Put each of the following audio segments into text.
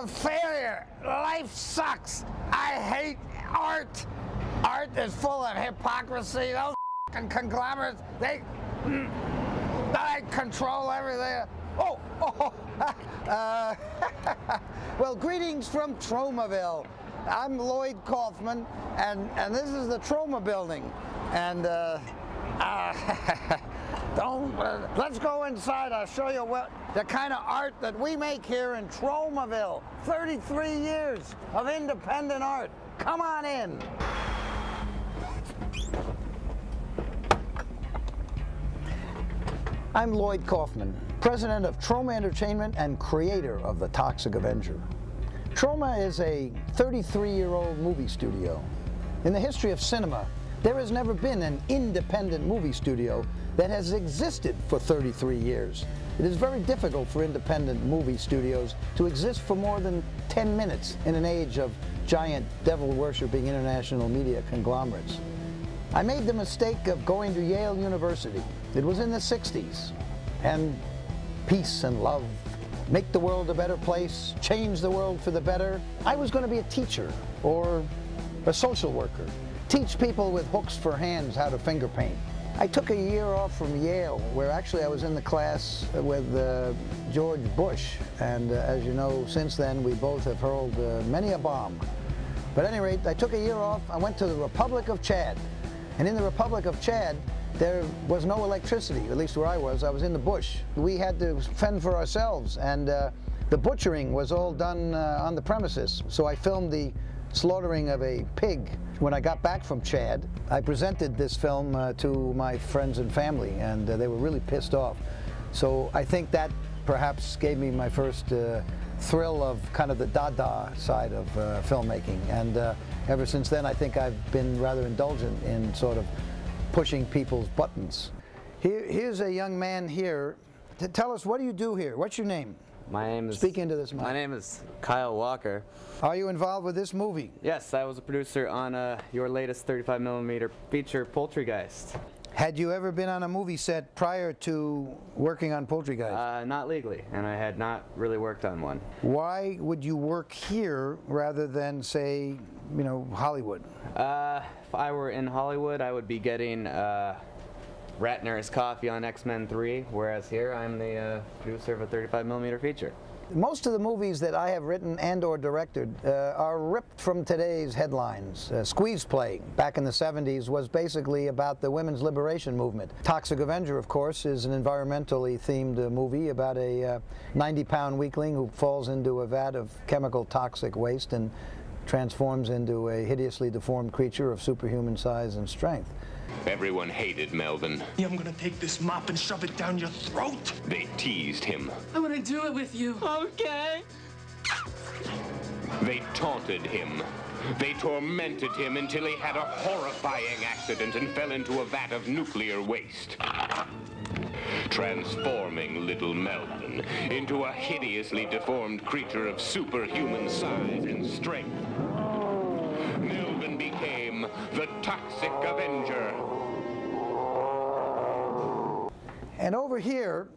a failure. Life sucks. I hate art. Art is full of hypocrisy. Those fucking conglomerates, they control everything. Well, greetings from Tromaville. I'm Lloyd Kaufman, and this is the Troma building. And let's go inside. I'll show you what the kind of art that we make here in Tromaville. 33 years of independent art. Come on in. I'm Lloyd Kaufman, president of Troma Entertainment and creator of the Toxic Avenger. Troma is a 33-year-old movie studio. In the history of cinema, there has never been an independent movie studio that has existed for 33 years. It is very difficult for independent movie studios to exist for more than 10 minutes in an age of giant devil-worshipping international media conglomerates. I made the mistake of going to Yale University. It was in the 60s. And peace and love, make the world a better place, change the world for the better. I was going to be a teacher or a social worker, teach people with hooks for hands how to finger paint. I took a year off from Yale, where actually I was in the class with George Bush. And as you know, since then, we both have hurled many a bomb. But at any rate, I took a year off. I went to the Republic of Chad. And in the Republic of Chad, there was no electricity, at least where I was in the bush. We had to fend for ourselves, and the butchering was all done on the premises. So I filmed the slaughtering of a pig. When I got back from Chad, I presented this film to my friends and family, and they were really pissed off. So I think that perhaps gave me my first thrill of kind of the Dada side of filmmaking. And ever since then, I think I've been rather indulgent in sort of pushing people's buttons. Here's a young man here. Tell us, what do you do here? What's your name? My name is... Speak into this mic. My name is Kyle Walker. Are you involved with this movie? Yes, I was a producer on your latest 35mm feature, Poultrygeist. Had you ever been on a movie set prior to working on Poultrygeist? Not legally, and I had not really worked on one. Why would you work here rather than, say, you know, Hollywood? If I were in Hollywood, I would be getting Ratner's coffee on X-Men 3, whereas here I'm the producer of a 35mm feature. Most of the movies that I have written and or directed are ripped from today's headlines. Squeeze Play, back in the 70s, was basically about the women's liberation movement. Toxic Avenger, of course, is an environmentally themed movie about a 90-pound weakling who falls into a vat of chemical toxic waste and transforms into a hideously deformed creature of superhuman size and strength. Everyone hated Melvin. I'm gonna take this mop and shove it down your throat. They teased him. I wanna do it with you. Okay. They taunted him. They tormented him until he had a horrifying accident and fell into a vat of nuclear waste, transforming little Melvin into a hideously deformed creature of superhuman size and strength. Melvin became the Toxic Avenger. And over here,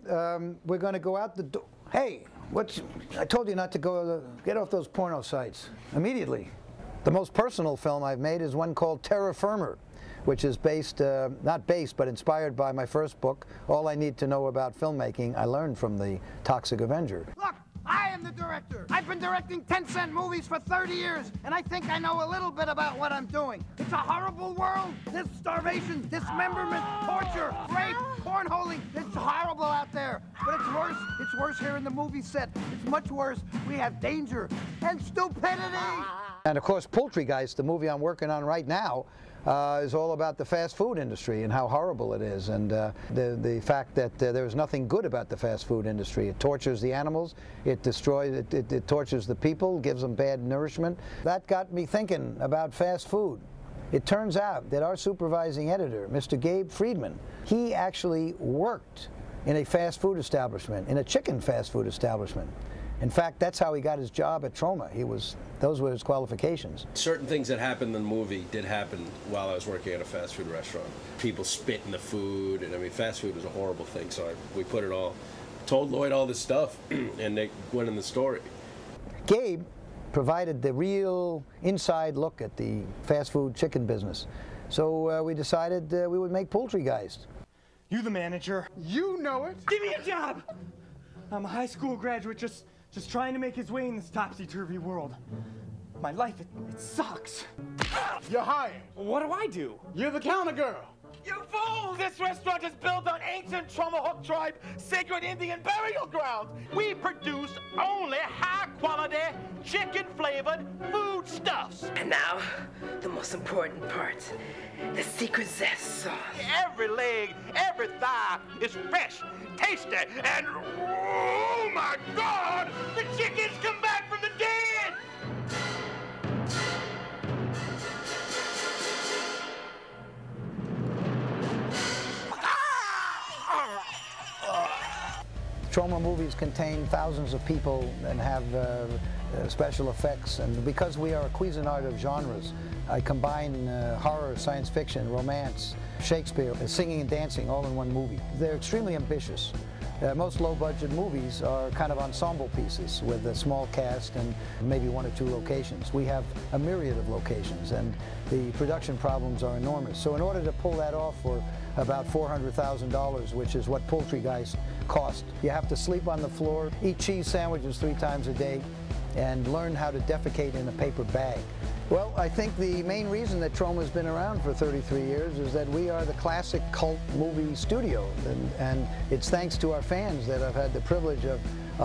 we're going to go out the door. Hey, I told you not to go, get off those porno sites immediately. The most personal film I've made is one called Terra Firma, which is based, not based, but inspired by my first book, All I Need to Know About Filmmaking, I learned from the Toxic Avenger. Look, I am the director. I've been directing 10-cent movies for 30 years, and I think I know a little bit about what I'm doing. It's a horrible world. There's starvation, dismemberment, torture, rape, cornholing. It's horrible out there. But it's worse. It's worse here in the movie set. It's much worse. We have danger and stupidity. And of course, Poultrygeist, the movie I'm working on right now, is all about the fast food industry and how horrible it is, and the fact that there's nothing good about the fast food industry. It tortures the animals, it destroys, it tortures the people, gives them bad nourishment. That got me thinking about fast food. It turns out that our supervising editor, Mr. Gabe Friedman, he actually worked in a fast food establishment, in a chicken fast food establishment. In fact, that's how he got his job at Troma. Those were his qualifications. Certain things that happened in the movie did happen while I was working at a fast food restaurant. People spit in the food, and I mean, fast food is a horrible thing, so we put it all, told Lloyd all this stuff, and they went in the story. Gabe provided the real inside look at the fast food chicken business. So we decided we would make Poultrygeist. You the manager. You know it. Give me a job. I'm a high school graduate just trying to make his way in this topsy-turvy world. My life, it sucks. You're hired. What do I do? You're the counter girl. You fool! This restaurant is built on ancient Troma tribe sacred Indian burial ground. We produce only high-quality, chicken-flavored foodstuffs. And now, the most important part, the secret zest sauce. Every leg, every thigh is fresh, tasty, and oh my God, the chickens come back from the dead! Troma movies contain thousands of people and have special effects, and because we are a Cuisinart of genres, I combine horror, science fiction, romance, Shakespeare, singing and dancing all in one movie. They're extremely ambitious. Most low-budget movies are kind of ensemble pieces with a small cast and maybe 1 or 2 locations. We have a myriad of locations, and the production problems are enormous. So in order to pull that off for about $400,000, which is what Poultrygeist cost, you have to sleep on the floor, eat cheese sandwiches 3 times a day, and learn how to defecate in a paper bag. Well, I think the main reason that Troma's been around for 33 years is that we are the classic cult movie studio, and it's thanks to our fans that I've had the privilege of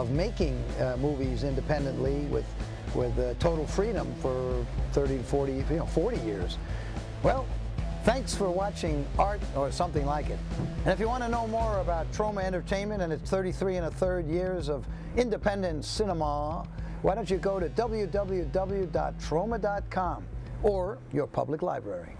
making movies independently with total freedom for 30 to 40, 40 years. Well, thanks for watching art or something like it. And if you want to know more about Troma Entertainment and its 33 1/3 years of independent cinema, why don't you go to www.troma.com or your public library.